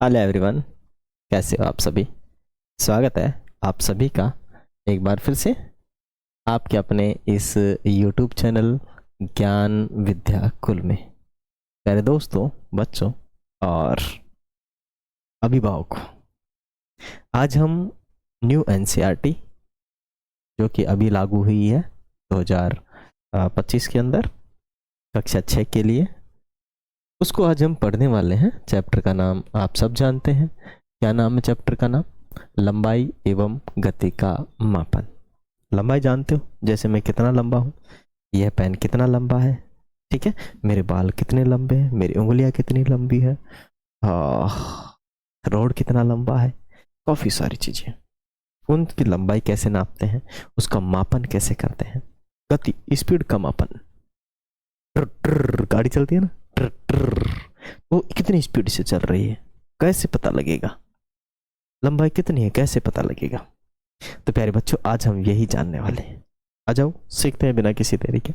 Hello everyone, कैसे हो आप सभी। स्वागत है आप सभी का एक बार फिर से आपके अपने इस यूट्यूब चैनल ज्ञान विद्या कुल में। प्यारे दोस्तों, बच्चों और अभिभावकों, आज हम न्यू एनसीईआरटी जो कि अभी लागू हुई है 2025 के अंदर कक्षा 6 के लिए, उसको आज हम पढ़ने वाले हैं। चैप्टर का नाम आप सब जानते हैं। क्या नाम है चैप्टर का नाम? लंबाई एवं गति का मापन। लंबाई जानते हो, जैसे मैं कितना लंबा हूँ, यह पेन कितना लंबा है, ठीक है, मेरे बाल कितने लंबे हैं, मेरी उंगलियां कितनी लंबी है, रोड कितना लंबा है, काफ़ी सारी चीज़ें। उनकी लंबाई कैसे नापते हैं, उसका मापन कैसे करते हैं, गति स्पीड का मापन। गाड़ी चलती है ना, वो कितनी स्पीड से चल रही है, कैसे पता लगेगा? लंबाई कितनी है, कैसे पता लगेगा? तो प्यारे बच्चों, आज हम यही जानने वाले हैं। आ जाओ, सीखते हैं बिना किसी देरी के।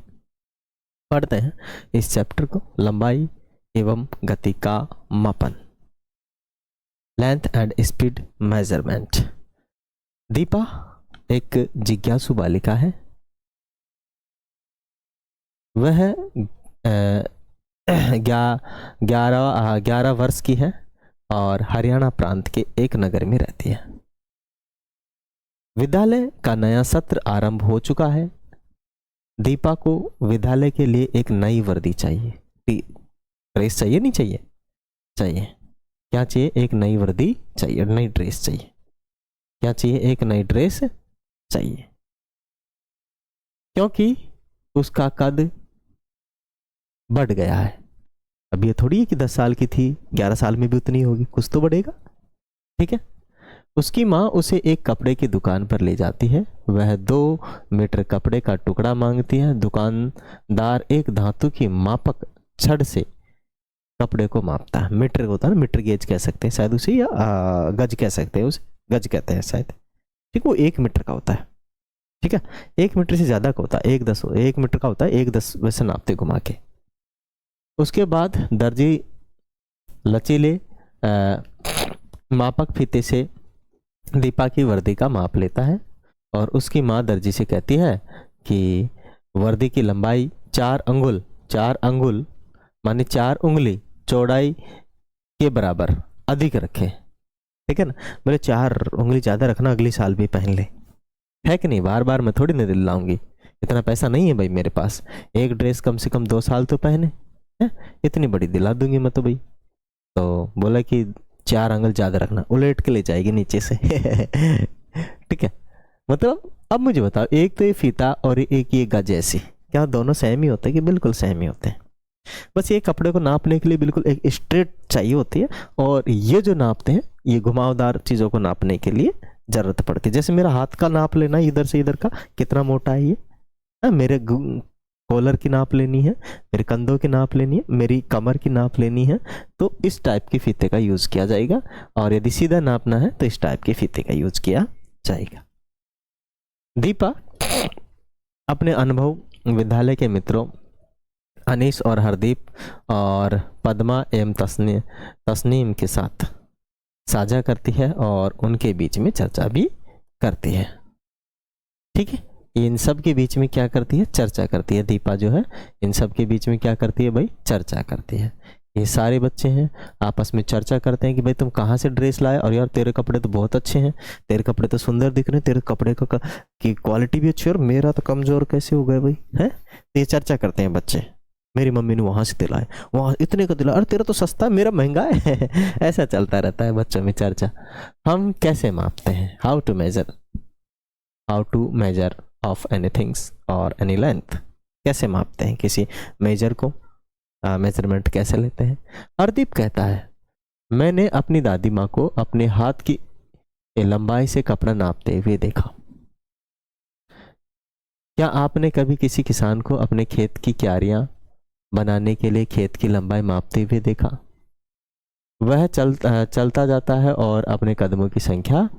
पढ़ते हैं इस चैप्टर को, लंबाई एवं गति का मापन, length and speed measurement. Deepa एक जिज्ञासु बालिका है। वह 11 वर्ष की है और हरियाणा प्रांत के एक नगर में रहती है। विद्यालय का नया सत्र आरंभ हो चुका है। दीपा को विद्यालय के लिए एक नई वर्दी चाहिए। ड्रेस चाहिए, नहीं चाहिए? चाहिए। क्या चाहिए? एक नई वर्दी चाहिए, नई ड्रेस चाहिए। क्या चाहिए? एक नई ड्रेस चाहिए, क्योंकि उसका कद बढ़ गया है। अब ये थोड़ी है कि 10 साल की थी, 11 साल में भी उतनी होगी, कुछ तो बढ़ेगा, ठीक है। उसकी माँ उसे एक कपड़े की दुकान पर ले जाती है। वह 2 मीटर कपड़े का टुकड़ा मांगती है। दुकानदार एक धातु की मापक छड़ से कपड़े को मापता है। मीटर होता है ना, मीटर गेज कह सकते हैं शायद उसे, या गज कह सकते हैं उसे, गज कहते हैं शायद, ठीक। वो 1 मीटर का होता है, ठीक है। 1 मीटर से ज़्यादा का होता है, 1 मीटर का होता है, 1/10 वैसे नापते घुमा के। उसके बाद दर्जी लचीले मापक फीते से दीपा की वर्दी का माप लेता है और उसकी माँ दर्जी से कहती है कि वर्दी की लंबाई 4 अंगुल माने 4 उंगली चौड़ाई के बराबर अधिक रखे, ठीक है ना। मेरे 4 उंगली ज़्यादा रखना, अगले साल भी पहन ले, है कि नहीं? बार बार मैं थोड़ी ना दिलाऊंगी, इतना पैसा नहीं है भाई मेरे पास। एक ड्रेस कम से कम 2 साल तो पहने, है? इतनी बड़ी दिला दूंगी मैं तो भाई। तो बोला कि 4 अंगल ज़्यादा रखना, उलट के ले जाएगी नीचे से ठीक है। मतलब अब मुझे बताओ, एक तो ये फीता और एक ये गज, ऐसी क्या दोनों सेम ही होते हैं कि बिल्कुल सेम ही होते हैं? बस ये कपड़े को नापने के लिए बिल्कुल एक स्ट्रेट चाहिए होती है, और ये जो नापते हैं ये घुमावदार चीज़ों को नापने के लिए ज़रूरत पड़ती है। जैसे मेरा हाथ का नाप लेना, इधर से इधर का कितना मोटा है ये, मेरे कॉलर की नाप लेनी है, मेरे कंधों की नाप लेनी है, मेरी कमर की नाप लेनी है, तो इस टाइप के फीते का यूज़ किया जाएगा। और यदि सीधा नापना है तो इस टाइप के फीते का यूज़ किया जाएगा। दीपा अपने अनुभव विद्यालय के मित्रों अनीस और हरदीप और पद्मा एवं तस्नीम के साथ साझा करती है और उनके बीच में चर्चा भी करती है, ठीक है। इन सब के बीच में क्या करती है? चर्चा करती है। दीपा जो है इन सब के बीच में क्या करती है भाई? चर्चा करती है। ये सारे बच्चे हैं, आपस में चर्चा करते हैं कि भाई तुम कहाँ से ड्रेस लाए, और यार तेरे कपड़े तो बहुत अच्छे हैं, तेरे कपड़े तो सुंदर दिख रहे हैं, तेरे कपड़े की क्वालिटी भी अच्छी है, और मेरा तो कमज़ोर कैसे हो गया भाई, है? ये चर्चा करते हैं बच्चे। मेरी मम्मी ने वहाँ से दिलाए, वहाँ इतने का दिलाया, अरे तेरा तो सस्ता है, मेरा महंगा है ऐसा चलता रहता है बच्चों में चर्चा। हम कैसे मापते हैं? हाउ टू मेजर ऑफ एनीथिंग्स और एनी लेंथ। कैसे मापते हैं किसी मेजर को? मेजरमेंट कैसे लेते हैं? हरदीप कहता है, मैंने अपनी दादी माँ को अपने हाथ की लंबाई से कपड़ा नापते हुए देखा। क्या आपने कभी किसी किसान को अपने खेत की क्यारियां बनाने के लिए खेत की लंबाई मापते हुए देखा? वह चलता जाता है और अपने कदमों की संख्या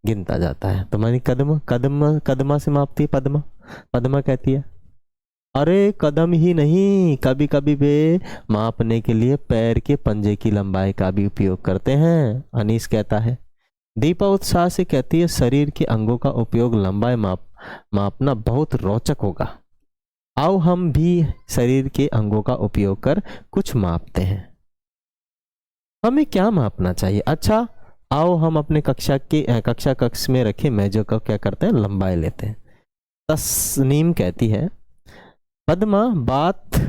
गिनता जाता है। तो मानी कदमा से मापती है। पद्मा कहती है अरे कदम ही नहीं, कभी कभी वे मापने के लिए पैर के पंजे की लंबाई का भी उपयोग करते हैं, अनीस कहता है। दीपा उत्साह से कहती है, शरीर के अंगों का उपयोग लंबाई मापना बहुत रोचक होगा। आओ हम भी शरीर के अंगों का उपयोग कर कुछ मापते हैं। हमें क्या मापना चाहिए? अच्छा, आओ हम अपने कक्षा कक्ष में रखे मेजों का क्या करते हैं, लंबाई लेते हैं। तस्नीम कहती है, पद्मा बात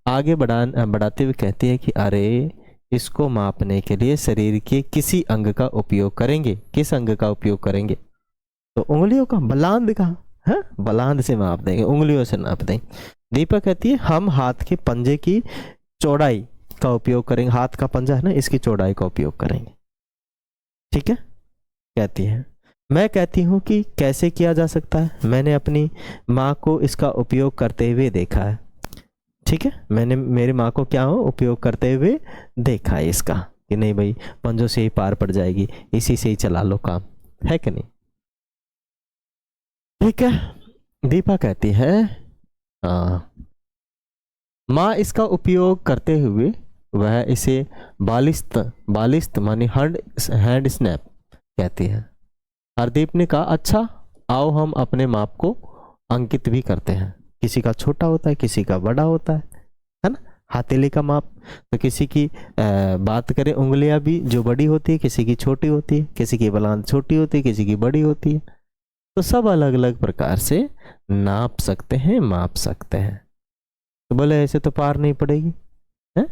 आगे बढ़ाते हुए कहती है कि अरे इसको मापने के लिए शरीर के किसी अंग का उपयोग करेंगे। किस अंग का उपयोग करेंगे? तो उंगलियों का, बलांद का है, बलांद से माप देंगे, उंगलियों से नाप देंगे। दीपा कहती है, हम हाथ के पंजे की चौड़ाई का उपयोग करेंगे। हाथ का पंजा है ना, इसकी चौड़ाई का उपयोग करेंगे। ठीक है, कहती है। मैं कहती हूँ कि कैसे किया जा सकता है। मैंने अपनी माँ को इसका उपयोग करते हुए देखा है। ठीक है, मैंने मेरी माँ को क्या हो उपयोग करते हुए देखा है इसका, कि नहीं भाई पंजों से ही पार पड़ जाएगी, इसी से ही चला लो काम, है कि नहीं? ठीक है, दीपा कहती है, माँ इसका उपयोग करते हुए वह इसे बालिस्त बालिस्त मानी हैंड स्नैप कहती है। हरदीप ने कहा, अच्छा आओ हम अपने माप को अंकित भी करते हैं। किसी का छोटा होता है, किसी का बड़ा होता है ना। हथेली का माप, तो किसी की बात करें उंगलियां भी जो बड़ी होती है, किसी की छोटी होती है, किसी की बलांद छोटी होती है, किसी की बड़ी होती है। तो सब अलग अलग प्रकार से नाप सकते हैं, माप सकते हैं। तो बोले ऐसे तो पार नहीं पड़ेगी है।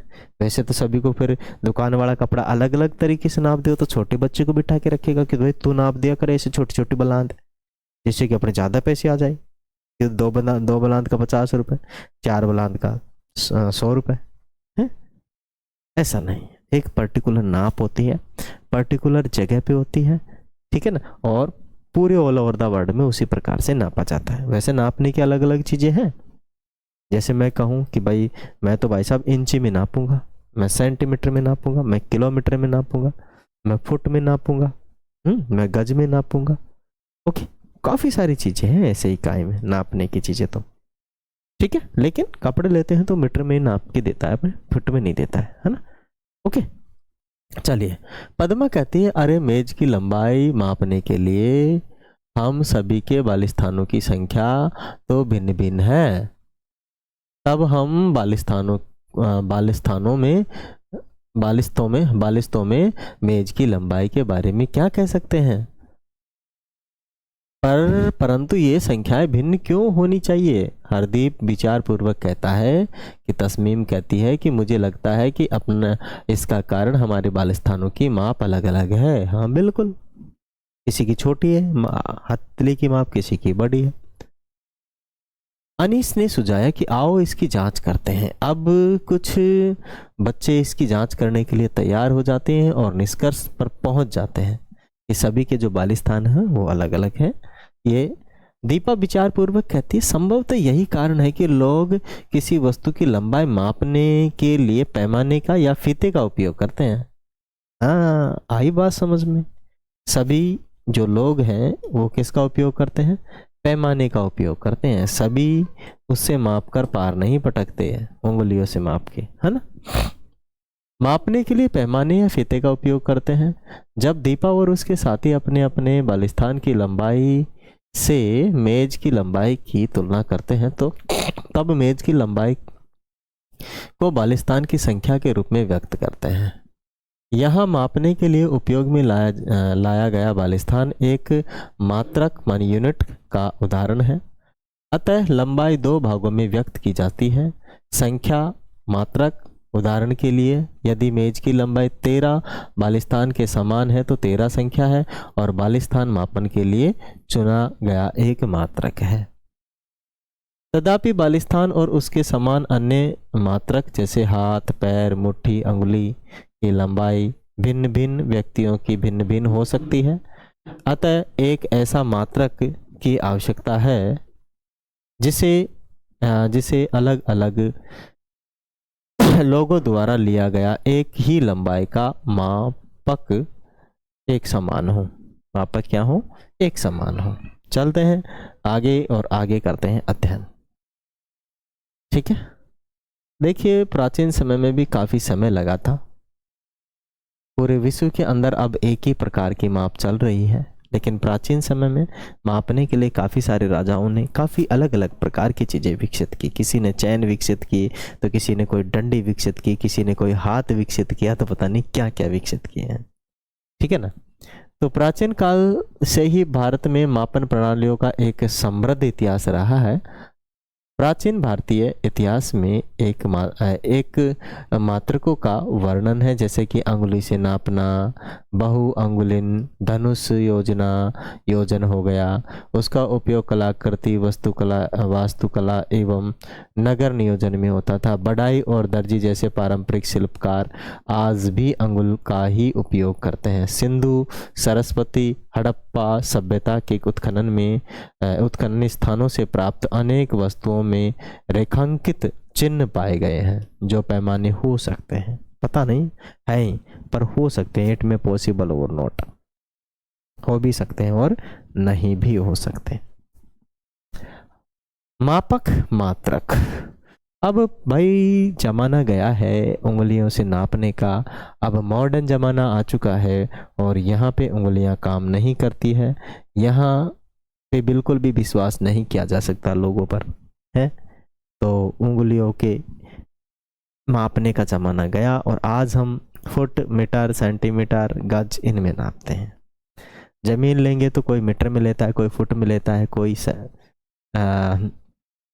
वैसे तो सभी को फिर दुकान वाला कपड़ा अलग अलग तरीके से नाप दो, तो छोटे बच्चे को बिठा के रखेगा कि भाई तू नाप दिया करे ऐसे छोटी छोटी बलांद, जिससे कि अपने ज्यादा पैसे आ जाए। कि दो बलांद का 50 रुपए, 4 बलांद का 100 रुपए है। ऐसा नहीं, एक पर्टिकुलर नाप होती है, पर्टिकुलर जगह पे होती है। ठीक है ना, और पूरे ऑल ओवर द वर्ल्ड में उसी प्रकार से नापा जाता है। वैसे नापने की अलग अलग चीजें हैं। जैसे मैं कहूँ कि भाई मैं तो भाई साहब इंची में नापूंगा, मैं सेंटीमीटर में नापूंगा, मैं किलोमीटर में नापूंगा, मैं फुट में नापूंगा, मैं गज में नापूंगा। ओके, काफी सारी चीजें हैं ऐसे इकाई में नापने की चीजें तो। ठीक है, लेकिन कपड़े लेते हैं तो मीटर में नाप के देता है, अपने फुट में नहीं देता है ना। ओके, चलिए। पद्मा कहती है, अरे मेज की लंबाई मापने के लिए हम सभी के बालिस्थानों की संख्या तो भिन्न भिन्न है। तब हम बालिस्तों में मेज की लंबाई के बारे में क्या कह सकते हैं? परंतु ये संख्याएं भिन्न क्यों होनी चाहिए? हरदीप विचार पूर्वक कहता है कि तस्मीम कहती है कि मुझे लगता है कि अपना इसका कारण हमारे बालिस्थानों की माप अलग अलग है। हाँ बिल्कुल, किसी की छोटी है हथेली की माप, किसी की बड़ी है। अनीस ने सुझाया कि आओ इसकी जांच करते हैं। अब कुछ बच्चे इसकी जांच करने के लिए तैयार हो जाते हैं और निष्कर्ष पर पहुंच जाते हैं कि सभी के जो बालिस्थान हैं वो अलग अलग हैं। ये दीपा विचार पूर्वक कहती है, संभवतः यही कारण है कि लोग किसी वस्तु की लंबाई मापने के लिए पैमाने का या फीते का उपयोग करते हैं। हाँ, आई बात समझ में। सभी जो लोग हैं वो किसका उपयोग करते हैं? पैमाने का उपयोग करते हैं। सभी उससे माप कर पार नहीं पटकते हैं, उंगलियों से माप के, है ना। मापने के लिए पैमाने या फीते का उपयोग करते हैं। जब दीपा और उसके साथी अपने अपने बालिस्थान की लंबाई से मेज की लंबाई की तुलना करते हैं तो तब मेज की लंबाई को बालिस्थान की संख्या के रूप में व्यक्त करते हैं। यहाँ मापने के लिए उपयोग में लाया गया बालिस्थान एक मात्रक मानी यूनिट का उदाहरण है। अतः लंबाई 2 भागों में व्यक्त की जाती है। संख्या मात्रक, उदाहरण के लिए यदि मेज की लंबाई 13 बालिस्थान के समान है तो 13 संख्या है और बालिस्थान मापन के लिए चुना गया एक मात्रक है। तथापि बालिस्थान और उसके समान अन्य मात्रक जैसे हाथ, पैर, मुट्ठी, अंगुली की लंबाई भिन्न भिन्न व्यक्तियों की भिन्न भिन्न हो सकती है। अतः एक ऐसा मात्रक की आवश्यकता है जिसे अलग अलग लोगों द्वारा लिया गया एक ही लंबाई का मापक एक समान हो। मापक क्या हो? एक समान हो। चलते हैं आगे और आगे करते हैं अध्ययन। ठीक है, देखिए प्राचीन समय में भी काफ़ी समय लगा था। पूरे विश्व के अंदर अब एक ही प्रकार की माप चल रही है, लेकिन प्राचीन समय में मापने के लिए काफ़ी सारे राजाओं ने काफ़ी अलग अलग प्रकार की चीज़ें विकसित की। किसी ने चैन विकसित की, तो किसी ने कोई डंडी विकसित की, किसी ने कोई हाथ विकसित किया, तो पता नहीं क्या क्या विकसित किए हैं। ठीक है ना। तो प्राचीन काल से ही भारत में मापन प्रणालियों का एक समृद्ध इतिहास रहा है। प्राचीन भारतीय इतिहास में एक मात्रकों का वर्णन है, जैसे कि अंगुली से नापना, बहु अंगुलिन, धनुष योजना, योजन हो गया। उसका उपयोग कलाकृति, वास्तुकला एवं नगर नियोजन में होता था। बढ़ाई और दर्जी जैसे पारंपरिक शिल्पकार आज भी अंगुल का ही उपयोग करते हैं। सिंधु, सरस्वती, हड़प्पा सभ्यता के उत्खनन स्थानों से प्राप्त अनेक वस्तुओं में रेखांकित चिन्ह पाए गए हैं, जो पैमाने हो सकते हैं, पता नहीं है पर हो सकते हैं। इट में पॉसिबल और नॉट, हो भी सकते हैं और नहीं भी हो सकते। मापक मात्रक, अब भाई जमाना गया है उंगलियों से नापने का। अब मॉडर्न जमाना आ चुका है और यहाँ पे उंगलियां काम नहीं करती है। यहाँ पे बिल्कुल भी विश्वास नहीं किया जा सकता लोगों पर, है। तो उंगलियों के मापने का ज़माना गया और आज हम फुट, मीटर, सेंटीमीटर, गज इनमें नापते हैं। ज़मीन लेंगे तो कोई मीटर में लेता है, कोई फुट में लेता है, कोई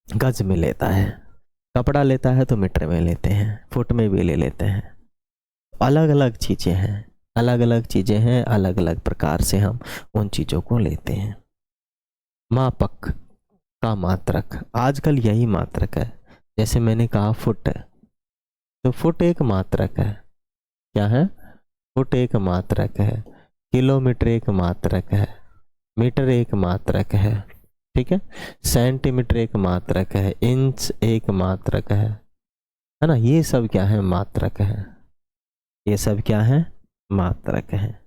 गज में लेता है। कपड़ा लेता है तो मीटर में लेते हैं, फुट में भी ले लेते हैं। अलग अलग चीज़ें हैं, अलग अलग चीज़ें हैं, अलग अलग प्रकार से हम उन चीज़ों को लेते हैं। मापक का मात्रक, आजकल यही मात्रक है। जैसे मैंने कहा फुट है, तो फुट एक मात्रक है। क्या है? फुट एक मात्रक है। किलोमीटर एक मात्रक है। मीटर एक मात्रक है। ठीक है, सेंटीमीटर एक मात्रक है। इंच एक मात्रक है ना। ये सब क्या है? मात्रक है। ये सब क्या है? मात्रक है।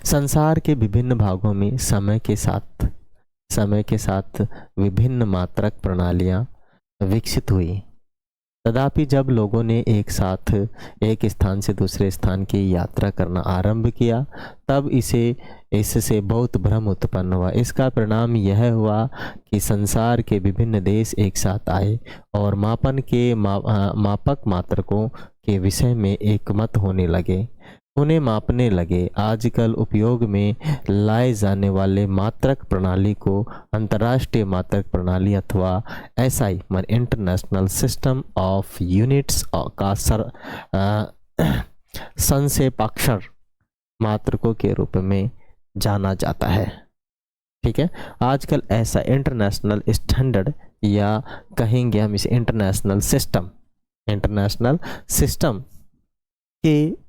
संसार के विभिन्न भागों में समय के साथ विभिन्न मात्रक प्रणालियां विकसित हुई। तथापि जब लोगों ने एक साथ एक स्थान से दूसरे स्थान की यात्रा करना आरंभ किया, तब इससे बहुत भ्रम उत्पन्न हुआ। इसका परिणाम यह हुआ कि संसार के विभिन्न देश एक साथ आए और मापन के मापक मात्रकों के विषय में एकमत होने लगे, उन्हें मापने लगे। आजकल उपयोग में लाए जाने वाले मात्रक प्रणाली को अंतर्राष्ट्रीय मात्रक प्रणाली अथवा एसआई मान इंटरनेशनल सिस्टम ऑफ यूनिट्स का संक्षेपाक्षर मात्रकों के रूप में जाना जाता है। ठीक है, आजकल ऐसा इंटरनेशनल स्टैंडर्ड या कहेंगे हम इसे इंटरनेशनल सिस्टम के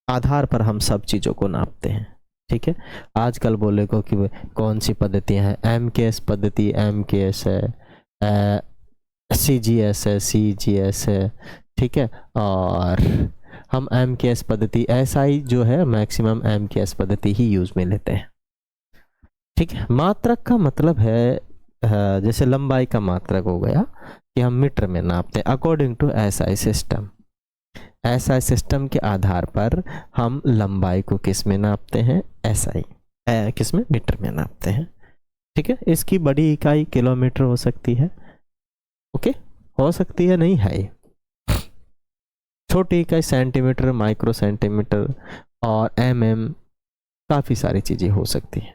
आधार पर हम सब चीज़ों को नापते हैं। ठीक है, आजकल बोले को कि कौन सी पद्धतियाँ हैं, MKS पद्धति, MKS है, CGS है, CGS है। ठीक है, और हम MKS पद्धति, SI जो है मैक्सिमम MKS पद्धति ही यूज में लेते हैं। ठीक है, मात्रक का मतलब है जैसे लंबाई का मात्रक हो गया कि हम मीटर में नापते हैं according to SI system. SI system के आधार पर हम लंबाई को किस में नापते हैं? SI किस में? मीटर में नापते हैं। ठीक है, इसकी बड़ी इकाई किलोमीटर हो सकती है। ओके, हो सकती है, नहीं है। छोटी इकाई सेंटीमीटर, माइक्रो सेंटीमीटर और MM, काफ़ी सारी चीज़ें हो सकती हैं,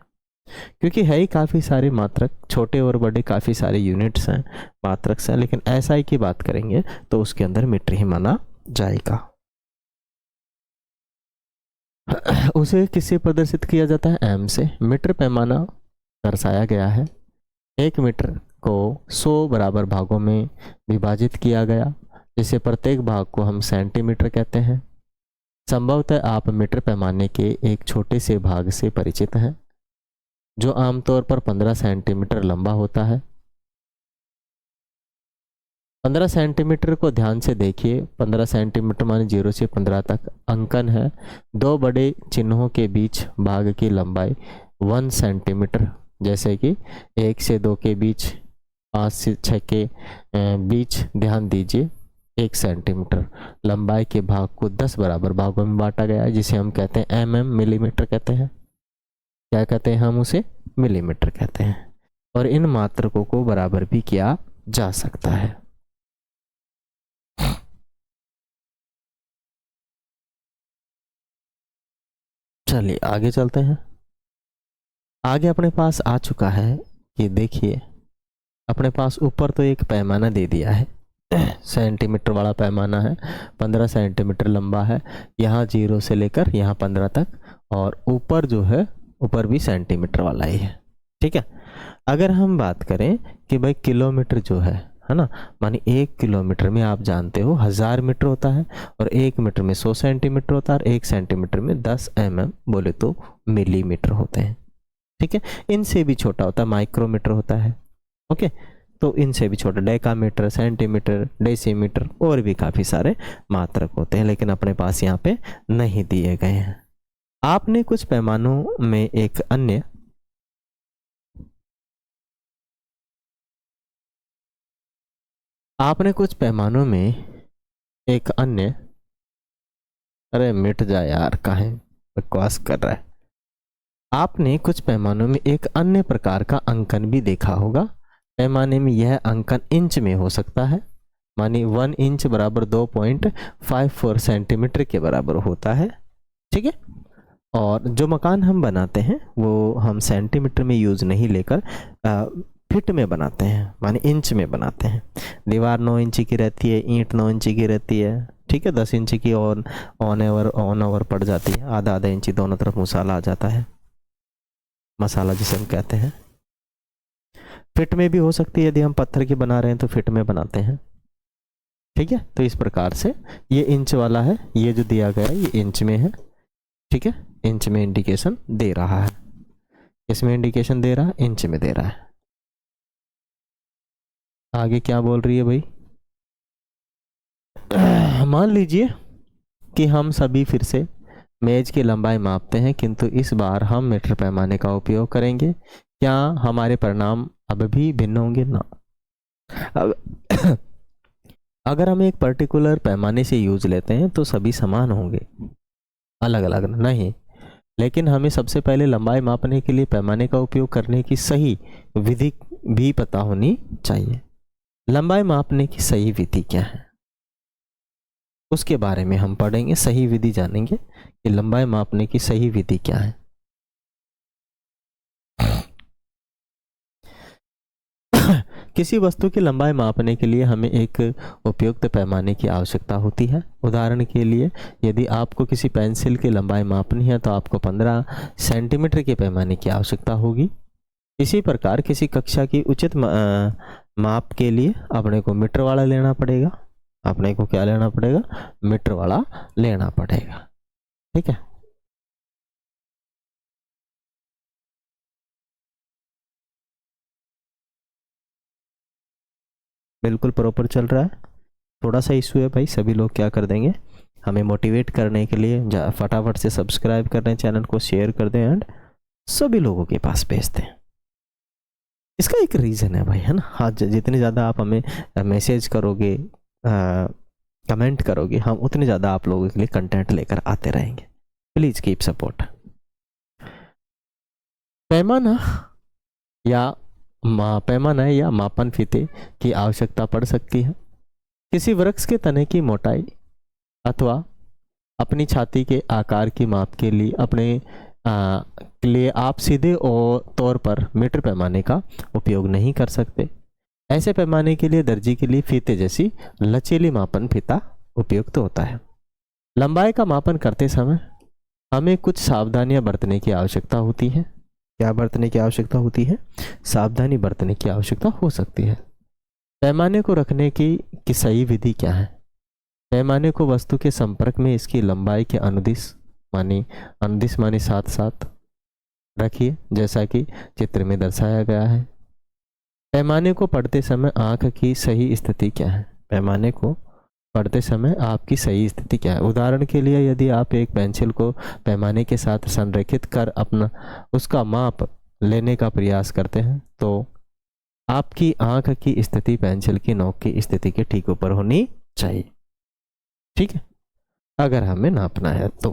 क्योंकि है ही काफ़ी सारे मात्रक, छोटे और बड़े काफ़ी सारे यूनिट्स हैं, मात्रक हैं। लेकिन SI की बात करेंगे तो उसके अंदर मीटर ही माना जाएगा। उसे किससे प्रदर्शित किया जाता है? M से। मीटर पैमाना दर्शाया गया है। एक मीटर को 100 बराबर भागों में विभाजित किया गया, जिसे प्रत्येक भाग को हम सेंटीमीटर कहते हैं। संभवतः आप मीटर पैमाने के एक छोटे से भाग से परिचित हैं, जो आमतौर पर 15 सेंटीमीटर लंबा होता है। 15 सेंटीमीटर को ध्यान से देखिए। 15 सेंटीमीटर माने 0 से 15 तक अंकन है। दो बड़े चिन्हों के बीच भाग की लंबाई 1 सेंटीमीटर, जैसे कि 1 से 2 के बीच 5 से 6 के बीच ध्यान दीजिए 1 सेंटीमीटर लंबाई के भाग को 10 बराबर भागों में बांटा गया है, जिसे हम कहते हैं मिलीमीटर कहते हैं। क्या कहते हैं हम उसे? मिलीमीटर कहते हैं। और इन मात्रकों को बराबर भी किया जा सकता है। चलिए आगे चलते हैं। आगे अपने पास आ चुका है कि देखिए अपने पास ऊपर तो एक पैमाना दे दिया है, सेंटीमीटर वाला पैमाना है, 15 सेंटीमीटर लंबा है, यहाँ 0 से लेकर यहाँ 15 तक, और ऊपर जो है ऊपर भी सेंटीमीटर वाला ही है। ठीक है। अगर हम बात करें कि भाई किलोमीटर जो है ना, मानी 1 किलोमीटर में आप जानते हो 1000 मीटर होता है, और 1 मीटर में 100 सेंटीमीटर होता है, और 1 सेंटीमीटर में 10 mm बोले तो मिलीमीटर होते हैं। ठीक है। इनसे भी छोटा होता है माइक्रोमीटर होता है। ओके, तो इनसे भी छोटा डेकामीटर, सेंटीमीटर, डेसीमीटर और भी काफ़ी सारे मात्रक होते हैं, लेकिन अपने पास यहाँ पे नहीं दिए गए हैं। आपने कुछ पैमानों में एक अन्य अरे मिट जा यार, काहे बकवास कर रहा है। आपने कुछ पैमानों में एक अन्य प्रकार का अंकन भी देखा होगा। पैमाने में यह अंकन इंच में हो सकता है, मानी 1 इंच बराबर 2.54 सेंटीमीटर के बराबर होता है। ठीक है। और जो मकान हम बनाते हैं वो हम सेंटीमीटर में यूज नहीं लेकर फिट में बनाते हैं, माने इंच में बनाते हैं। दीवार 9 इंच की रहती है, ईंट 9 इंच की रहती है। ठीक है। 10 इंच की और ऑन ओवर पड़ जाती है, आधा आधा इंची दोनों तरफ मसाला आ जाता है, मसाला जिसे हम कहते हैं। फिट में भी हो सकती है, यदि हम पत्थर की बना रहे हैं तो फिट में बनाते हैं। ठीक है। तो इस प्रकार से ये इंच वाला है, ये जो दिया गया है ये इंच में है। ठीक है। इंच में इंडिकेशन दे रहा है, इसमें इंडिकेशन दे रहा है, इंच में दे रहा है। आगे क्या बोल रही है भाई? मान लीजिए कि हम सभी फिर से मेज की लंबाई मापते हैं, किंतु इस बार हम मीटर पैमाने का उपयोग करेंगे। क्या हमारे परिणाम अब भी भिन्न होंगे? ना। अगर हम एक पर्टिकुलर पैमाने से यूज लेते हैं तो सभी समान होंगे, अलग अलग नहीं। लेकिन हमें सबसे पहले लंबाई मापने के लिए पैमाने का उपयोग करने की सही विधि भी पता होनी चाहिए। लंबाई मापने की सही विधि क्या है उसके बारे में हम पढ़ेंगे, सही विधि जानेंगे कि लंबाई मापने की सही विधि क्या है। किसी वस्तु की लंबाई मापने के लिए हमें एक उपयुक्त पैमाने की आवश्यकता होती है। उदाहरण के लिए यदि आपको किसी पेंसिल की लंबाई मापनी है तो आपको 15 सेंटीमीटर के पैमाने की आवश्यकता होगी। इसी प्रकार किसी कक्षा की उचित माप के लिए अपने को मीटर वाला लेना पड़ेगा। अपने को क्या लेना पड़ेगा? मीटर वाला लेना पड़ेगा। ठीक है। बिल्कुल प्रॉपर चल रहा है। थोड़ा सा इशू है भाई, सभी लोग क्या कर देंगे, हमें मोटिवेट करने के लिए फटाफट से सब्सक्राइब कर दें, चैनल को शेयर कर दें एंड सभी लोगों के पास भेज दें। इसका एक रीज़न है भाई, है ना। हाँ, जितने ज़्यादा आप हमें मैसेज करोगे, कमेंट करोगे, हम उतने ज़्यादा आप लोगों के लिए कंटेंट लेकर आते रहेंगे। Please keep support. पैमाना या मापन फीते की आवश्यकता पड़ सकती है। किसी वृक्ष के तने की मोटाई अथवा अपनी छाती के आकार की माप के लिए आप सीधे तौर पर मीटर पैमाने का उपयोग नहीं कर सकते। ऐसे पैमाने के लिए दर्जी के लिए फीते जैसी लचीली मापन फीता उपयुक्त होता है। लंबाई का मापन करते समय हमें कुछ सावधानियां बरतने की आवश्यकता होती है। क्या बरतने की आवश्यकता होती है? सावधानी बरतने की आवश्यकता हो सकती है। पैमाने को रखने की सही विधि क्या है? पैमाने को वस्तु के संपर्क में इसकी लंबाई के अनुदिश माने साथ साथ रखिए, जैसा कि चित्र में दर्शाया गया है। पैमाने को पढ़ते समय आंख की सही स्थिति क्या है? पैमाने को पढ़ते समय आपकी सही स्थिति क्या है? उदाहरण के लिए यदि आप एक पेंसिल को पैमाने के साथ संरेखित कर उसका माप लेने का प्रयास करते हैं तो आपकी आंख की स्थिति पेंसिल की नोक की स्थिति के ठीक ऊपर होनी चाहिए, ठीक है, अगर हमें नापना है तो,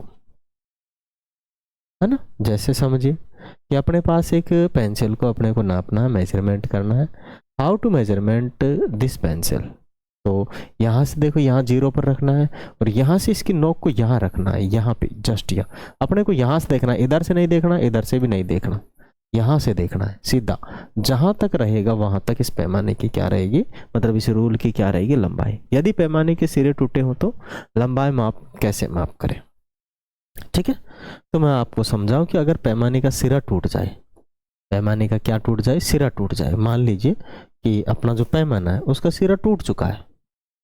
है ना। जैसे समझिए कि अपने पास एक पेंसिल को अपने को नापना है, मेजरमेंट करना है। How to measurement this pencil, तो यहाँ से देखो, यहाँ 0 पर रखना है और यहाँ से इसकी नोक को यहाँ रखना है, यहाँ पे जस्ट यहाँ अपने को यहाँ से देखना है, इधर से नहीं देखना, इधर से भी नहीं देखना, यहाँ से देखना है सीधा, जहाँ तक रहेगा वहाँ तक इस पैमाने की क्या रहेगी, मतलब इस रूल की क्या रहेगी, लंबाई। यदि पैमाने के सिरे टूटे हो तो लंबाई माप कैसे माप करें, ठीक है। तो मैं आपको समझाऊं कि अगर पैमाने का सिरा टूट जाए, पैमाने का क्या टूट जाए, सिरा टूट जाए, मान लीजिए कि अपना जो पैमाना है उसका सिरा टूट चुका है,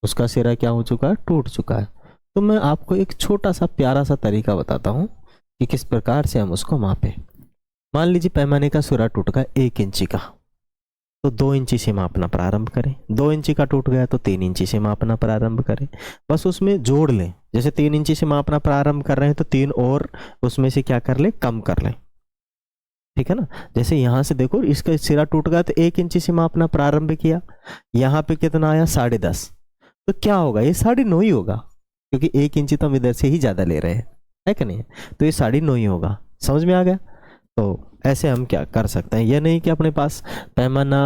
उसका सिरा क्या हो चुका है, टूट चुका है, तो मैं आपको एक छोटा सा प्यारा सा तरीका बताता हूँ कि किस प्रकार से हम उसको मापें। मान लीजिए पैमाने का सिरा टूट गया 1 इंची का, तो 2 इंची से मापना प्रारंभ करें, 2 इंची का टूट गया तो 3 इंची से मापना प्रारंभ करें, बस उसमें जोड़ लें। जैसे 3 इंची से मापना प्रारंभ कर रहे हैं तो 3 और उसमें से क्या कर लें, कम कर लें, ठीक है ना। जैसे यहाँ से देखो इसका सिरा टूट गया तो 1 इंची से मापना प्रारंभ किया, यहाँ पे कितना आया 10.5, तो क्या होगा, ये 9.5 ही होगा, क्योंकि 1 इंची तो हम इधर से ही ज़्यादा ले रहे हैं, है कि नहीं, तो ये 9.5 ही होगा। समझ में आ गया। तो ऐसे हम क्या कर सकते हैं, यह नहीं कि अपने पास पैमाना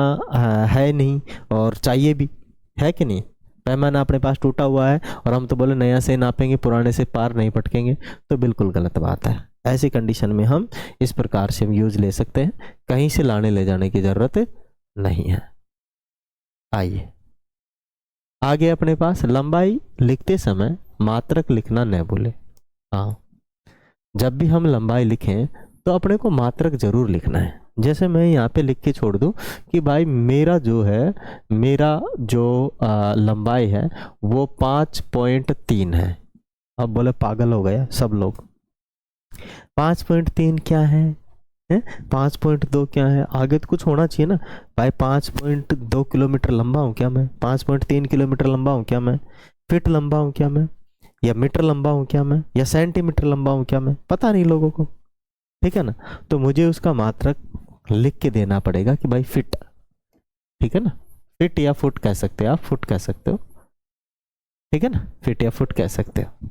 है नहीं और चाहिए भी, है कि नहीं, पैमाना अपने पास टूटा हुआ है और हम तो बोले नया से नापेंगे, पुराने से पार नहीं पटकेंगे, तो बिल्कुल गलत बात है। ऐसी कंडीशन में हम इस प्रकार से हम यूज ले सकते हैं, कहीं से लाने ले जाने की जरूरत नहीं है। आइए आगे अपने पास लंबाई लिखते समय मात्रक लिखना न भूले। हाँ, जब भी हम लंबाई लिखें तो अपने को मात्रक जरूर लिखना है। जैसे मैं यहाँ पे लिख के छोड़ दूँ कि भाई मेरा जो है, मेरा जो लंबाई है वो 5.3 है। अब बोले पागल हो गया सब लोग, 5.3 क्या है, 5.2 क्या है, आगे तो कुछ होना चाहिए ना भाई। 5.2 किलोमीटर लंबा हूँ क्या मैं, 5.3 किलोमीटर लंबा हूँ क्या मैं, फीट लंबा हूँ क्या मैं, या मीटर लंबा हूँ क्या मैं, या सेंटीमीटर लंबा हूँ क्या मैं, पता नहीं लोगों को, ठीक है ना। तो मुझे उसका मात्रक लिख के देना पड़ेगा कि भाई फिट, ठीक है ना, फिट या फुट कह सकते हो आप, फुट कह सकते हो, ठीक है ना, फिट या फुट कह सकते हो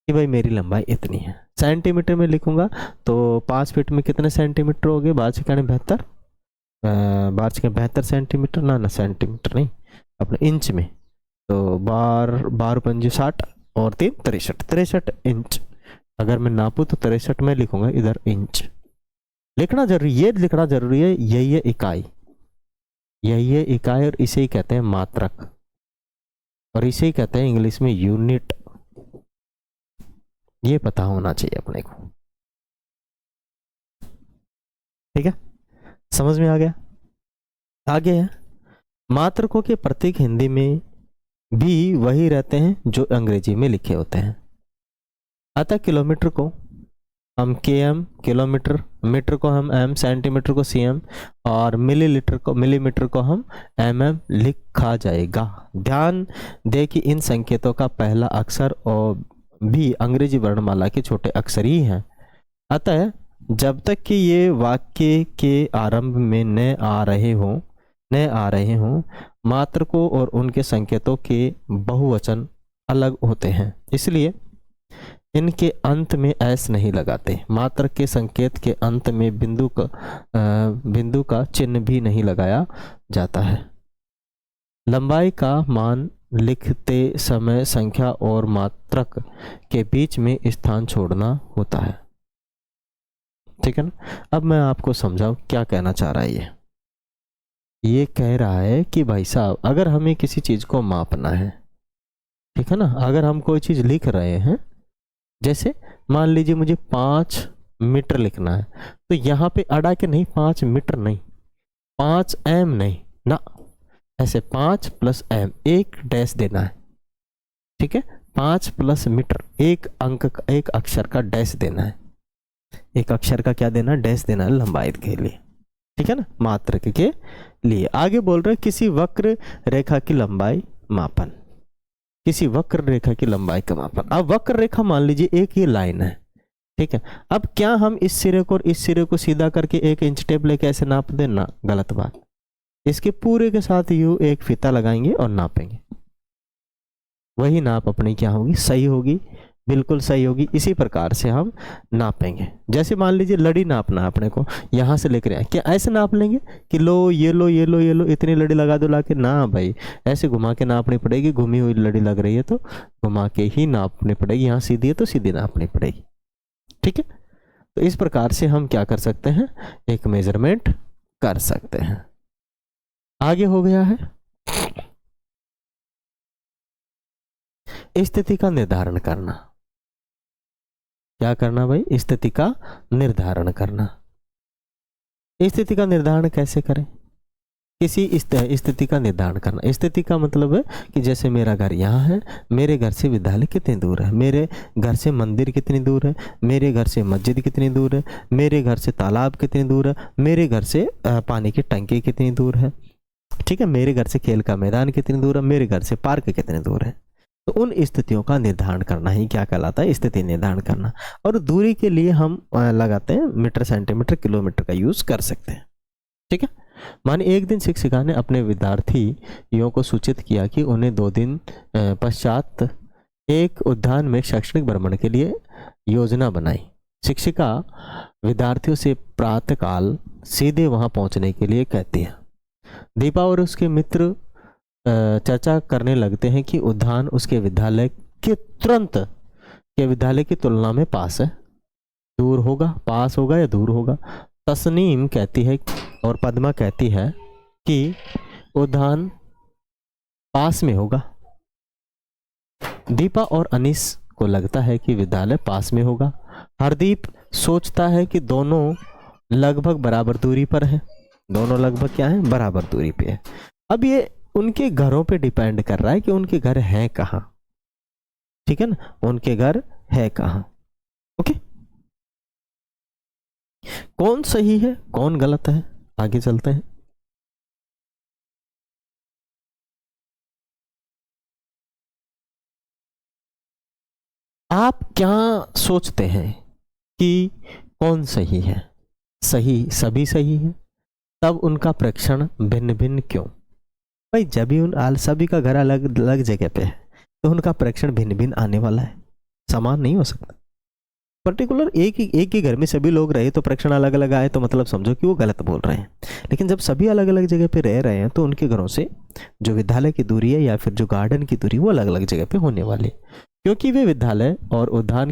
कि भाई मेरी लंबाई इतनी है। सेंटीमीटर में लिखूंगा तो 5 फीट में कितने सेंटीमीटर हो गए, 12×72, 12×72 सेंटीमीटर, ना सेंटीमीटर नहीं, अपने इंच में, तो 12×5 = 60 और 3 63 इंच। अगर मैं नापूं तो 63 में लिखूंगा इधर इंच, लिखना जरूरी, ये लिखना जरूरी है, यही है इकाई, यही है इकाई, और इसे ही कहते हैं मात्रक, और इसे ही कहते हैं इंग्लिश में यूनिट। ये पता होना चाहिए अपने को, ठीक है, समझ में आ गया। आगे है मात्रकों के प्रतीक हिंदी में भी वही रहते हैं जो अंग्रेजी में लिखे होते हैं। अतः किलोमीटर को हम km किलोमीटर, मीटर को हम m, सेंटीमीटर को cm और मिलीमीटर को हम mm लिखा जाएगा। ध्यान दे कि इन संकेतों का पहला अक्षर और भी अंग्रेजी वर्णमाला के छोटे अक्षर ही हैं। अतः जब तक कि ये वाक्य के आरंभ में न आ रहे हों मात्रकों और उनके संकेतों के बहुवचन अलग होते हैं, इसलिए इनके अंत में एस नहीं लगाते। मात्रक के संकेत के अंत में बिंदु का चिन्ह भी नहीं लगाया जाता है। लंबाई का मान लिखते समय संख्या और मात्रक के बीच में स्थान छोड़ना होता है, ठीक है ना। अब मैं आपको समझाऊं क्या कहना चाह रहा है। ये कह रहा है कि भाई साहब अगर हमें किसी चीज को मापना है, ठीक है ना, अगर हम कोई चीज लिख रहे हैं, जैसे मान लीजिए मुझे 5 मीटर लिखना है, तो यहाँ पे अड़ा के नहीं, 5 मीटर नहीं, 5 m नहीं ना, ऐसे 5 + m, एक डैश देना है, ठीक है, 5 + मीटर, एक अंक का, एक अक्षर का डैश देना है, एक अक्षर का क्या देना है, डैश देना है लंबाई के लिए, ठीक है ना, मात्रक के लिए। आगे बोल रहे किसी वक्र रेखा की लंबाई मापन, किसी वक्र रेखा की लंबाई का मापन। अब वक्र रेखा मान लीजिए एक ये लाइन है, ठीक है, अब क्या हम इस सिरे को और इस सिरे को सीधा करके 1 इंच टेप लेके ऐसे नाप देना, गलत बात, इसके पूरे के साथ यूं एक फीता लगाएंगे और नापेंगे। वही नाप अपनी क्या होगी, सही होगी, बिल्कुल सही होगी। इसी प्रकार से हम नापेंगे। जैसे मान लीजिए लड़ी नापना अपने को, यहाँ से लेकर आए, क्या ऐसे नाप लेंगे कि लो ये लो ये लो ये लो इतनी लड़ी लगा दो लाके? ना भाई, ऐसे घुमा के नापनी पड़ेगी। घुमी हुई लड़ी लग रही है तो घुमा के ही नापनी पड़ेगी, यहाँ सीधी है तो सीधी नापनी पड़ेगी। ठीक है, तो इस प्रकार से हम क्या कर सकते हैं, एक मेजरमेंट कर सकते हैं। आगे हो गया है स्थिति का निर्धारण करना। क्या करना भाई, स्थिति का निर्धारण करना। स्थिति का निर्धारण कैसे करें, किसी स्थिति का निर्धारण करना। स्थिति का मतलब है कि जैसे मेरा घर यहाँ है, मेरे घर से विद्यालय कितनी दूर है, मेरे घर से मंदिर कितनी दूर है, मेरे घर से मस्जिद कितनी दूर है, मेरे घर से तालाब कितनी दूर है, मेरे घर से पानी की टंकी कितनी दूर है, ठीक है, मेरे घर से खेल का मैदान कितनी दूर है, मेरे घर से पार्क कितनी दूर है। तो उन स्थितियों का निर्धारण करना ही क्या कहलाता है, स्थिति निर्धारण करना। और दूरी के लिए हम लगाते हैं मीटर, सेंटीमीटर, किलोमीटर का यूज कर सकते हैं। ठीक है, माने एक दिन शिक्षिका ने अपने विद्यार्थियों को सूचित किया कि उन्हें 2 दिन पश्चात एक उद्यान में शैक्षणिक भ्रमण के लिए योजना बनाई। शिक्षिका विद्यार्थियों से प्रातःकाल सीधे वहां पहुंचने के लिए कहती है। दीपा और उसके मित्र चर्चा करने लगते हैं कि उद्यान उसके विद्यालय के तुरंत के विद्यालय की तुलना में पास है, दूर होगा, पास होगा या दूर होगा। तस्नीम कहती है और पद्मा कहती है कि उद्यान पास में होगा। दीपा और अनीस को लगता है कि विद्यालय पास में होगा। हरदीप सोचता है कि दोनों लगभग बराबर दूरी पर हैं। दोनों लगभग क्या है, बराबर दूरी पे है। अब ये उनके घरों पे डिपेंड कर रहा है कि उनके घर हैं कहाँ। ठीक है ना, उनके घर है कहाँ। ओके, कौन सही है कौन गलत है, आगे चलते हैं। आप क्या सोचते हैं कि कौन सही है? सही सभी सही है, तब उनका प्रेक्षण भिन्न भिन्न क्यों? भाई जब भी उन सभी का घर अलग अलग जगह पे है तो उनका प्रेक्षण भिन्न भिन्न आने वाला है, समान नहीं हो सकता। पर्टिकुलर एक ही घर में सभी लोग रहे तो प्रेक्षण अलग अलग आए तो मतलब समझो कि वो गलत बोल रहे हैं। लेकिन जब सभी अलग अलग जगह पे रह रहे हैं तो उनके घरों से जो विद्यालय की दूरी है या फिर जो गार्डन की दूरी वो अलग अलग जगह पे होने वाली, क्योंकि वे विद्यालय और उद्यान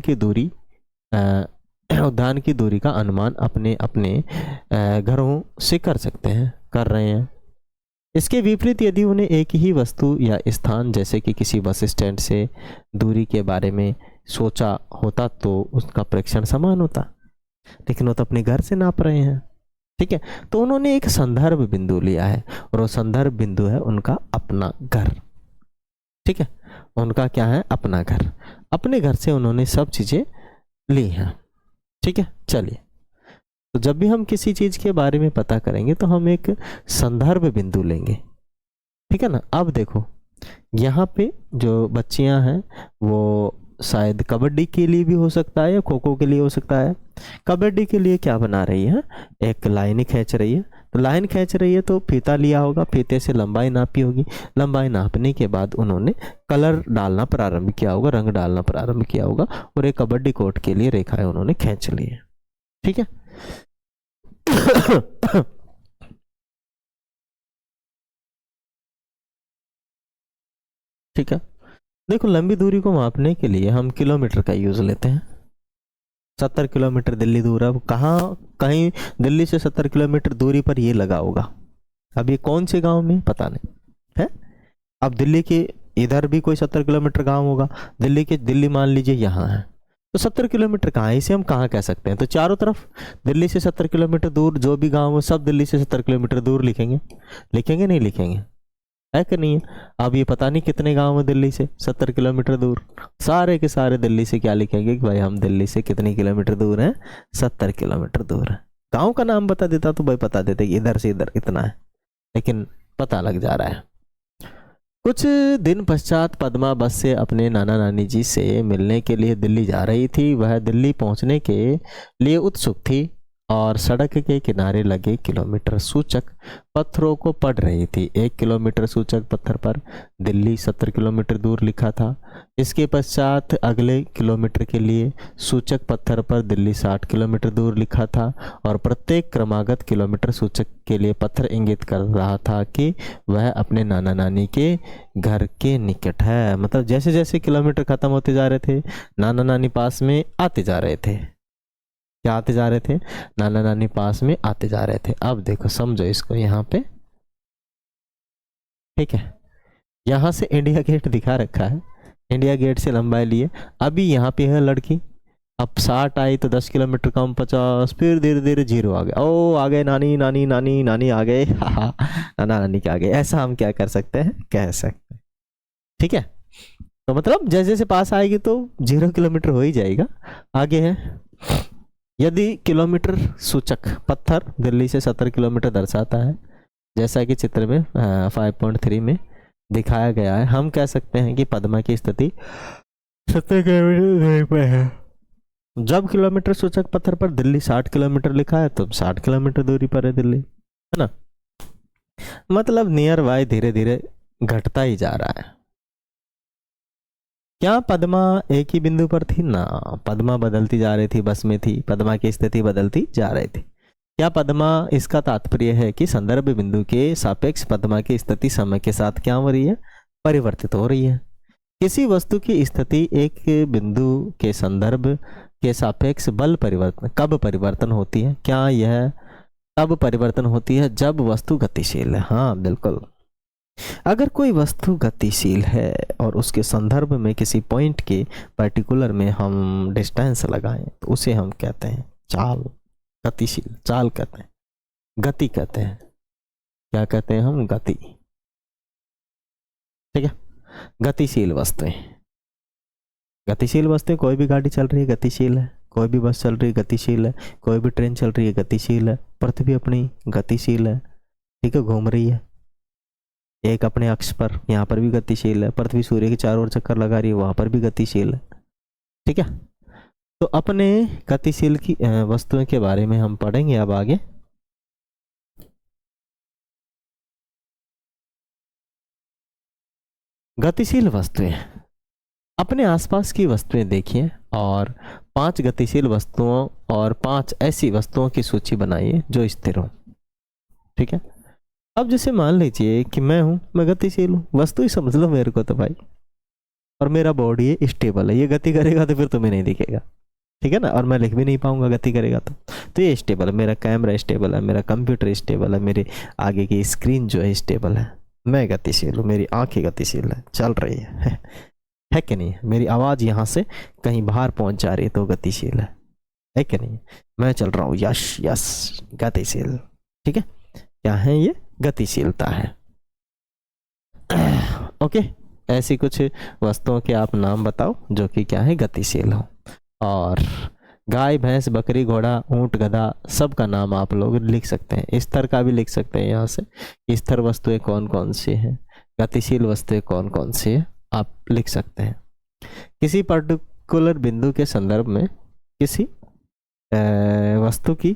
की दूरी का अनुमान अपने अपने घरों से कर सकते हैं, कर रहे हैं। इसके विपरीत यदि उन्हें एक ही वस्तु या स्थान जैसे कि किसी बस स्टैंड से दूरी के बारे में सोचा होता तो उसका प्रेक्षण समान होता, लेकिन वो तो अपने घर से नाप रहे हैं। ठीक है, तो उन्होंने एक संदर्भ बिंदु लिया है और वो संदर्भ बिंदु है उनका अपना घर। ठीक है, उनका क्या है, अपना घर। अपने घर से उन्होंने सब चीजें ली हैं। ठीक है, चलिए, तो जब भी हम किसी चीज के बारे में पता करेंगे तो हम एक संदर्भ बिंदु लेंगे। ठीक है ना। अब देखो यहाँ पे जो बच्चियां हैं वो शायद कबड्डी के लिए भी हो सकता है या खो खो के लिए हो सकता है। कबड्डी के लिए क्या बना रही है, एक लाइन खींच रही है। तो लाइन खींच रही है तो फीता लिया होगा, फीते से लंबाई नापी होगी। लंबाई नापने के बाद उन्होंने कलर डालना प्रारंभ किया होगा, रंग डालना प्रारंभ किया होगा और एक कबड्डी कोर्ट के लिए रेखाएं उन्होंने खींच ली है। ठीक है ठीक है, देखो लंबी दूरी को मापने के लिए हम किलोमीटर का यूज लेते हैं। 70 किलोमीटर दिल्ली दूर है, कहाँ कहीं दिल्ली से 70 किलोमीटर दूरी पर ये लगा होगा। अब ये कौन से गांव में पता नहीं है। अब दिल्ली के इधर भी कोई 70 किलोमीटर गांव होगा, दिल्ली मान लीजिए यहाँ है तो 70 किलोमीटर कहाँ है, इसे हम कहाँ कह सकते हैं। तो चारों तरफ दिल्ली से 70 किलोमीटर दूर जो भी गांव हो सब दिल्ली से 70 किलोमीटर दूर लिखेंगे, लिखेंगे नहीं लिखेंगे, है कि नहीं है। अब ये पता नहीं कितने गांव है दिल्ली से 70 किलोमीटर दूर, सारे के सारे दिल्ली से क्या लिखेंगे कि भाई हम दिल्ली से कितने किलोमीटर दूर हैं, 70 किलोमीटर दूर है। गांव का नाम बता देता तो भाई बता देते कि इधर से इधर इतना है, लेकिन पता लग जा रहा है। कुछ दिन पश्चात पद्मा बस से अपने नाना नानी जी से मिलने के लिए दिल्ली जा रही थी। वह दिल्ली पहुंचने के लिए उत्सुक थी और सड़क के किनारे लगे किलोमीटर सूचक पत्थरों को पढ़ रही थी। 1 किलोमीटर सूचक पत्थर पर दिल्ली 70 किलोमीटर दूर लिखा था। इसके पश्चात अगले किलोमीटर के लिए सूचक पत्थर पर दिल्ली 60 किलोमीटर दूर लिखा था और प्रत्येक क्रमागत किलोमीटर सूचक के लिए पत्थर इंगित कर रहा था कि वह अपने नाना नानी के घर के निकट है। मतलब जैसे जैसे किलोमीटर खत्म होते जा रहे थे, नाना नानी पास में आते जा रहे थे। क्या आते जा रहे थे? नाना नानी पास में आते जा रहे थे। अब देखो, समझो इसको यहाँ पे, ठीक है। यहाँ से इंडिया गेट दिखा रखा है, इंडिया गेट से लंबाई लिए। अभी यहाँ पे है लड़की, अब 60 आई तो 10 किलोमीटर कम 50, फिर धीरे धीरे 0 आ गया। ओ आ गए नानी नानी नानी नानी आ गए, नाना नानी के आ गए। ऐसा हम क्या कर सकते हैं, कह सकते हैं, ठीक है। तो मतलब जैसे जैसे पास आएगी तो 0 किलोमीटर हो ही जाएगा। आगे है, यदि किलोमीटर सूचक पत्थर दिल्ली से 70 किलोमीटर दर्शाता है, जैसा कि चित्र में 5.3 में दिखाया गया है, हम कह सकते हैं कि पद्मा की स्थिति 70 किलोमीटर दूरी पर है। जब किलोमीटर सूचक पत्थर पर दिल्ली 60 किलोमीटर लिखा है तो 60 किलोमीटर दूरी पर है दिल्ली, है ना। मतलब नियर बाय धीरे धीरे घटता ही जा रहा है। क्या पद्मा एक ही बिंदु पर थी? ना, पद्मा बदलती जा रही थी, बस में थी, पद्मा की स्थिति बदलती जा रही थी। क्या पद्मा, इसका तात्पर्य है कि संदर्भ बिंदु के सापेक्ष पद्मा की स्थिति समय के साथ क्या हो रही है, परिवर्तित हो रही है। किसी वस्तु की स्थिति एक बिंदु के संदर्भ के सापेक्ष बल परिवर्तन कब परिवर्तन होती है? क्या यह तब परिवर्तन होती है जब वस्तु गतिशील है? हाँ बिल्कुल। अगर कोई वस्तु गतिशील है और उसके संदर्भ में किसी पॉइंट के पर्टिकुलर में हम डिस्टेंस लगाएं तो उसे हम कहते हैं चाल। गतिशील चाल कहते हैं, गति कहते हैं। क्या कहते हैं हम? गति, ठीक है। गतिशील वस्तुएं, गतिशील वस्तुएं, कोई भी गाड़ी चल रही है गतिशील है, कोई भी बस चल रही है गतिशील है, कोई भी ट्रेन चल रही है गतिशील है, पृथ्वी अपनी गतिशील है, ठीक है, घूम रही है एक अपने अक्ष पर, यहाँ पर भी गतिशील है। पृथ्वी सूर्य के चारों ओर चक्कर लगा रही है, वहां पर भी गतिशील है, ठीक है। तो अपने गतिशील की वस्तुओं के बारे में हम पढ़ेंगे अब आगे। गतिशील वस्तुएं, अपने आसपास की वस्तुएं देखिए और 5 गतिशील वस्तुओं और 5 ऐसी वस्तुओं की सूची बनाइए जो स्थिर हो, ठीक है। अब जैसे मान लीजिए कि मैं गतिशील हूँ, वस्तु ही समझ लो मेरे को तो भाई, और मेरा बॉडी है स्टेबल है, ये गति करेगा तो फिर तुम्हें नहीं दिखेगा, ठीक है ना, और मैं लिख भी नहीं पाऊंगा गति करेगा तो ये स्टेबल है, मेरा कैमरा स्टेबल है, मेरा कंप्यूटर स्टेबल है, मेरे आगे की स्क्रीन जो है स्टेबल है, मैं गतिशील हूँ, मेरी आंखें गतिशील है, चल रही है कि नहीं? मेरी आवाज़ यहाँ से कहीं बाहर पहुँच जा रही है तो गतिशील है कि नहीं? मैं चल रहा हूँ, यश यस, गतिशील, ठीक है। क्या है ये? गतिशीलता है। ओके, ऐसी कुछ वस्तुओं के आप नाम बताओ जो कि क्या है, गतिशील हो। और गाय भैंस बकरी घोड़ा ऊंट गधा सब का नाम आप लोग लिख सकते हैं, स्तर का भी लिख सकते हैं। यहाँ से स्तर वस्तुएं कौन कौन सी हैं, गतिशील वस्तुएं कौन कौन सी है, आप लिख सकते हैं। किसी पर्टिकुलर बिंदु के संदर्भ में किसी वस्तु की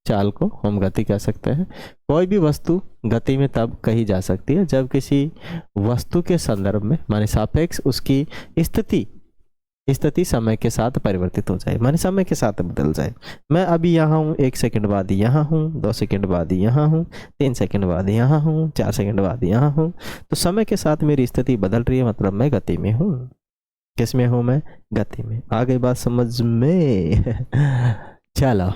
चाल को हम गति कह सकते हैं। कोई भी वस्तु गति में तब कही जा सकती है जब किसी वस्तु के संदर्भ में माने सापेक्ष उसकी स्थिति समय के साथ परिवर्तित हो जाए, माने समय के साथ बदल जाए। मैं अभी यहाँ हूँ, 1 सेकंड बाद यहाँ हूँ, 2 सेकंड बाद यहाँ हूँ, 3 सेकंड बाद यहाँ हूँ, 4 सेकंड बाद यहाँ हूँ, तो समय के साथ मेरी स्थिति बदल रही है, मतलब मैं गति में हूँ। किस में हूँ मैं? गति में। आ गई बात समझ में? चलो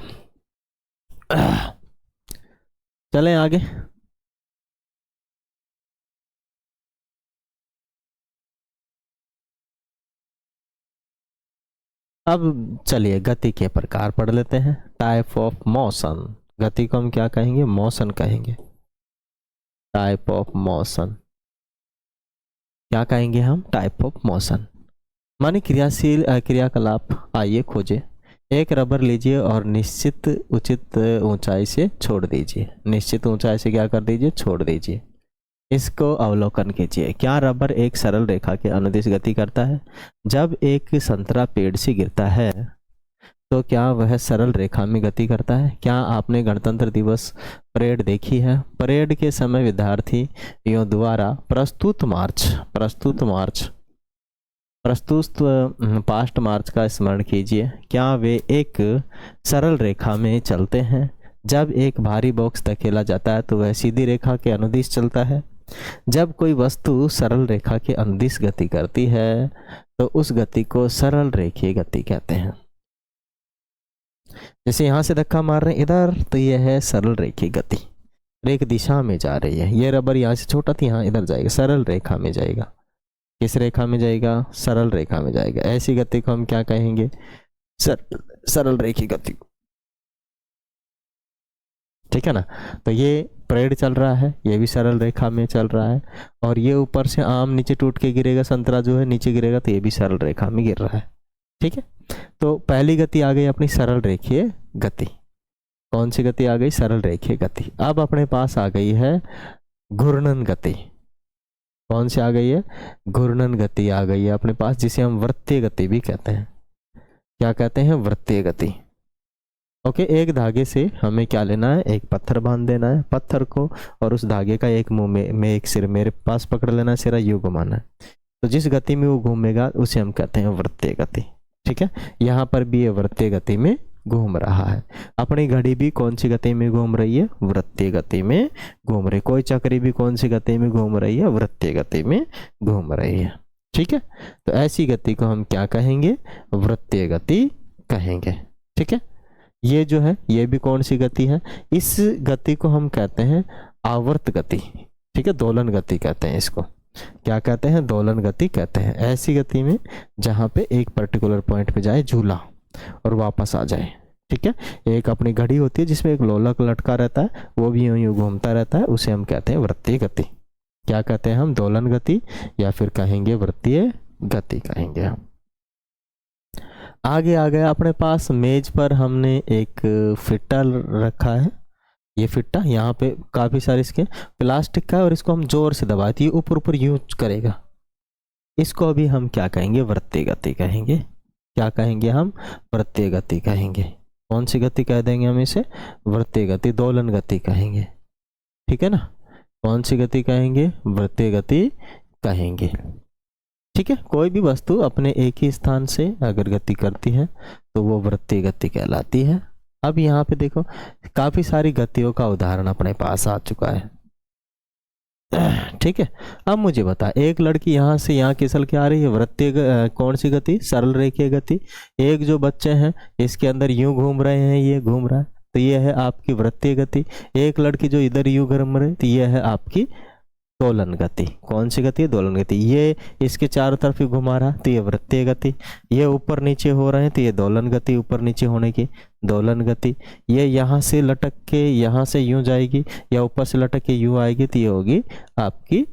चलें आगे। अब चलिए गति के प्रकार पढ़ लेते हैं। टाइप ऑफ मोशन, गति को हम क्या कहेंगे? मोशन कहेंगे। टाइप ऑफ मोशन क्या कहेंगे हम? टाइप ऑफ मोशन माने क्रियाशील क्रियाकलाप। आइए खोजे। एक रबर लीजिए और निश्चित उचित ऊंचाई से छोड़ दीजिए। निश्चित ऊंचाई से क्या कर दीजिए? छोड़ दीजिए। इसको अवलोकन कीजिए। क्या रबर एक सरल रेखा के अनुदिश गति करता है? जब एक संतरा पेड़ से गिरता है तो क्या वह सरल रेखा में गति करता है? क्या आपने गणतंत्र दिवस परेड देखी है? परेड के समय विद्यार्थियों द्वारा प्रस्तुत पास्ट मार्च का स्मरण कीजिए। क्या वे एक सरल रेखा में चलते हैं? जब एक भारी बॉक्स धकेला जाता है तो वह सीधी रेखा के अनुदिश चलता है। जब कोई वस्तु सरल रेखा के अनुदिश गति करती है तो उस गति को सरल रेखीय गति कहते हैं। जैसे यहाँ से धक्का मार रहे हैं इधर, तो यह है सरल रेखीय गति, एक दिशा में जा रही है। ये रबर यहाँ से छोटा था, यहाँ इधर जाएगा, सरल रेखा में जाएगा। किस रेखा में जाएगा? सरल रेखा में जाएगा। ऐसी गति को हम क्या कहेंगे? सरल रेखीय गति। ठीक है ना। तो ये परेड चल रहा है, ये भी सरल रेखा में चल रहा है, और ये ऊपर से आम नीचे टूट के गिरेगा, संतरा जो है नीचे गिरेगा, तो ये भी सरल रेखा में गिर रहा है। ठीक है। तो पहली गति आ गई अपनी सरल रेखीय गति। कौन सी गति आ गई? सरल रेखीय गति। अब अपने पास आ गई है घूर्णन गति। कौन सी आ गई है? घूर्णन गति आ गई है अपने पास, जिसे हम वृत्तीय गति भी कहते हैं। क्या कहते हैं? वृत्तीय गति। ओके, एक धागे से हमें क्या लेना है? एक पत्थर बांध देना है, पत्थर को, और उस धागे का एक मुंह में एक सिर मेरे पास पकड़ लेना है, सिरा यूं घुमाना है। तो जिस गति में वो घूमेगा उसे हम कहते हैं वृत्तीय गति। ठीक है। यहाँ पर भी ये वृत्तीय गति में घूम रहा है। अपनी घड़ी भी कौन सी गति में घूम रही है? वृत्तीय गति में घूम रही। कोई चक्री भी कौन सी गति में घूम रही है? वृत्तीय गति में घूम रही है। ठीक है। तो ऐसी गति को हम क्या कहेंगे? वृत्तीय गति कहेंगे। ठीक है। ये जो है ये भी कौन सी गति है? इस गति को हम कहते हैं आवर्त गति। ठीक है, दोलन गति कहते हैं इसको। क्या कहते हैं? दोलन गति कहते हैं। ऐसी गति में जहां पे एक पर्टिकुलर पॉइंट पे जाए झूला और वापस आ जाए। ठीक है। एक अपनी घड़ी होती है जिसमें एक लोलक लटका रहता है, वो भी यूं यूं घूमता रहता है, उसे हम कहते हैं वृत्तीय गति। क्या कहते हैं हम? दोलन गति, या फिर कहेंगे वृत्तीय गति कहेंगे हम। आगे आ गया अपने पास, मेज पर हमने एक फिट्टा रखा है। ये फिट्टा यहाँ पे काफी सारे इसके प्लास्टिक का है, और इसको हम जोर से दबाते हैं, ऊपर ऊपर यूज करेगा। इसको अभी हम क्या कहेंगे? वृत्तीय गति कहेंगे। क्या कहेंगे हम? वृत्तीय गति कहेंगे। कौन सी गति कह देंगे हम इसे? वृत्तीय गति, दोलन गति कहेंगे। ठीक है ना। कौन सी गति कहेंगे? वृत्तीय गति कहेंगे। ठीक है। कोई भी वस्तु अपने एक ही स्थान से अगर गति करती है तो वो वृत्तीय गति कहलाती है। अब यहाँ पे देखो काफी सारी गतियों का उदाहरण अपने पास आ चुका है। ठीक है। अब मुझे बता, एक लड़की यहाँ से यहाँ खिसल के आ रही है, वृत्तीय कौन सी गति? सरल रेखीय गति। एक जो बच्चे हैं इसके अंदर यूं घूम रहे हैं, ये घूम रहा है, तो ये है आपकी वृत्तीय गति। एक लड़की जो इधर यूं घूम रही, तो ये है आपकी दोलन गति। कौन सी गति है? दोलन गति। ये इसके चारों तरफ ही घुमा रहा, तो ये वृत्तीय गति। ये ऊपर नीचे हो रहे हैं, तो ये दोलन गति, ऊपर नीचे होने की दोलन गति। ये यहाँ से लटक के यहाँ से यूं जाएगी, या ऊपर से लटक के यूं आएगी, तो ये होगी आपकी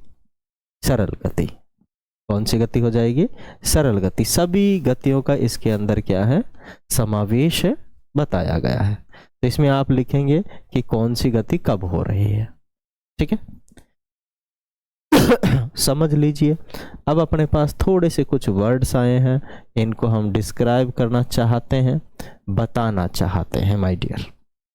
सरल गति। कौन सी गति हो जाएगी? सरल गति। सभी गतियों का इसके अंदर क्या है? समावेश बताया गया है। तो इसमें आप लिखेंगे कि कौन सी गति कब हो रही है। ठीक है। समझ लीजिए। अब अपने पास थोड़े से कुछ वर्ड्स आए हैं, इनको हम डिस्क्राइब करना चाहते हैं, बताना चाहते हैं माय डियर।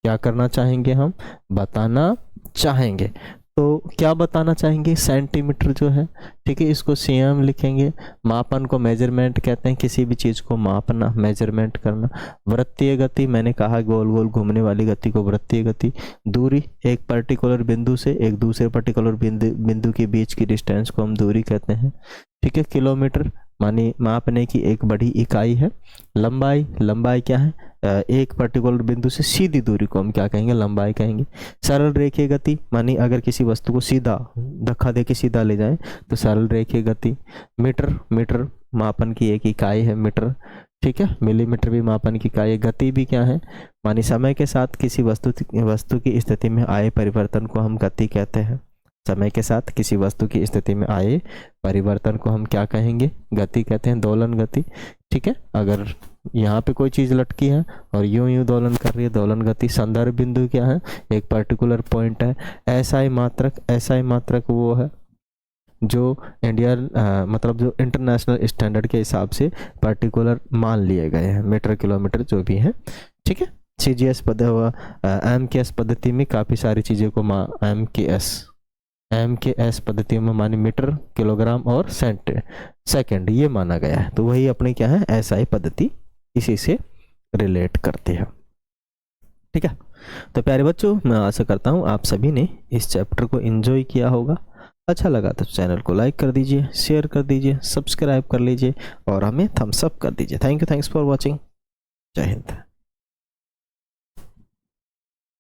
क्या करना चाहेंगे हम? बताना चाहेंगे। तो क्या बताना चाहेंगे? सेंटीमीटर जो है, ठीक है, इसको सीएम लिखेंगे। मापन को मेजरमेंट कहते हैं, किसी भी चीज़ को मापना, मेजरमेंट करना। वृत्तीय गति मैंने कहा, गोल गोल घूमने वाली गति को वृत्तीय गति। दूरी, एक पर्टिकुलर बिंदु से एक दूसरे पर्टिकुलर बिंदु के बीच की डिस्टेंस को हम दूरी कहते हैं। ठीक है। किलोमीटर मानी मापने की एक बड़ी इकाई है। लंबाई, लंबाई क्या है? एक पर्टिकुलर बिंदु से सीधी दूरी को हम क्या कहेंगे? लंबाई कहेंगे। सरल रेखीय गति मानी अगर किसी वस्तु को सीधा धक्का दे के सीधा ले जाएं तो सरल रेखीय गति। मीटर, मीटर मापन की एक इकाई है मीटर। ठीक है। मिलीमीटर भी मापन की इकाई है। गति भी क्या है? मानी समय के साथ किसी वस्तु की स्थिति में आए परिवर्तन को हम गति कहते हैं। समय के साथ किसी वस्तु की स्थिति में आए परिवर्तन को हम क्या कहेंगे? गति कहते हैं, दोलन गति। ठीक है। अगर यहाँ पे कोई चीज लटकी है और यूं यूं दोलन कर रही है, दोलन गति। संदर्भ बिंदु क्या है? एक पर्टिकुलर पॉइंट है। एसआई मात्रक, एसआई मात्रक वो है जो इंडियन मतलब जो इंटरनेशनल स्टैंडर्ड के हिसाब से पर्टिकुलर मान लिए गए हैं, मीटर किलोमीटर जो भी हैं, ठीक है। CGS MKS पद्धति में काफ़ी सारी चीज़ों को MKS पद्धति में माने मीटर, किलोग्राम और सेकंड ये माना गया है। तो वही अपनी क्या है, SI पद्धति इसी से रिलेट करती है, ठीक है। तो प्यारे बच्चों, मैं आशा करता हूँ आप सभी ने इस चैप्टर को एंजॉय किया होगा। अच्छा लगा तो चैनल को लाइक कर दीजिए, शेयर कर दीजिए, सब्सक्राइब कर लीजिए और हमें थम्स अप कर दीजिए। Thanks for watching. जय हिंद।